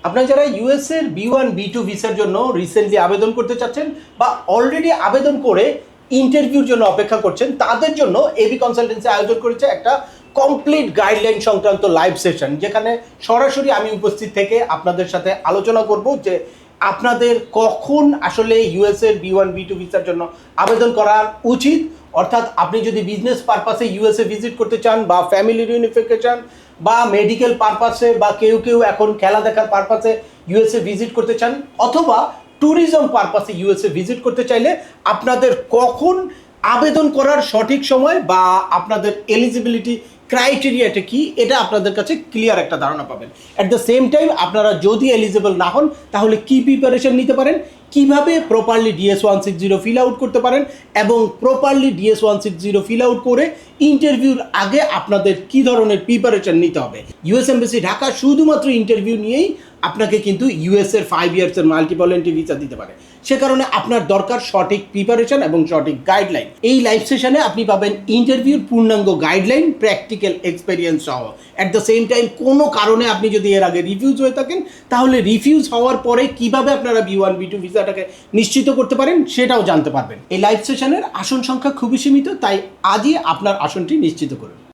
আপনারা যারা ইউএস এর B1 B2 ভিসার জন্য রিসেন্টলি আবেদন করতে চাচ্ছেন বা অলরেডি আবেদন করে ইন্টারভিউর জন্য অপেক্ষা করছেন, তাদের জন্য এবি কনসালটেন্সি আয়োজন করেছে একটা কমপ্লিট গাইডলাইন সংক্রান্ত লাইভ সেশন, যেখানে সরাসরি আমি উপস্থিত থেকে আপনাদের সাথে আলোচনা করব যে আপনাদের কখন আসলে ইউএস এর B1 B2 ভিসার জন্য আবেদন করা উচিত। অর্থাৎ আপনি যদি বিজনেস পারপাসে ইউএসএ ভিজিট করতে চান বা ফ্যামিলি রিউনিফিকেশন বা মেডিকেল পারপাসে বা কেউ কেউ এখন খেলা দেখার পারপাসে ইউএসএ ভিজিট করতে চান অথবা ট্যুরিজম পারপাসে ইউএসএ ভিজিট করতে চাইলে আপনাদের কখন আবেদন করার সঠিক সময় বা আপনাদের এলিজিবিলিটি ক্রাইটেরিয়াটা কি, এটা আপনাদের কাছে ক্লিয়ার একটা ধারণা পাবেন। অ্যাট দ্য সেম টাইম আপনারা যদি এলিজিবল না হন তাহলে কি প্রিপারেশন নিতে পারেন, কিভাবে প্রপারলি DS-160 ফিল আউট করতে পারেন এবং প্রপারলি DS-160 ফিল আউট করে ইন্টারভিউর আগে আপনাদের কি ধরনের প্রিপারেশন নিতে হবে। ইউএস এমবাসি ঢাকা শুধুমাত্র ইন্টারভিউ নিয়েই আপনাকে কিন্তু ইউএসের 5 ইয়ার্সের মাল্টিপল এন্ট্রি ভিসা দিতে পারে। সে কারণে আপনার দরকার সঠিক প্রিপারেশন এবং সঠিক গাইডলাইন। এই লাইভ সেশনে আপনি পাবেন ইন্টারভিউর পূর্ণাঙ্গ গাইডলাইন, প্র্যাকটিক্যাল এক্সপেরিয়েন্স সহ। অ্যাট দ্য সেম টাইম কোনো কারণে আপনি যদি এর আগে রিফিউজ হয়ে থাকেন তাহলে রিফিউজ হওয়ার পরে কিভাবে আপনারা B1 B2 ভিসাটাকে নিশ্চিত করতে পারেন সেটাও জানতে পারবেন। এই লাইভ সেশনের আসন সংখ্যা খুবই সীমিত, তাই আজই আপনার আসনটি নিশ্চিত করুন।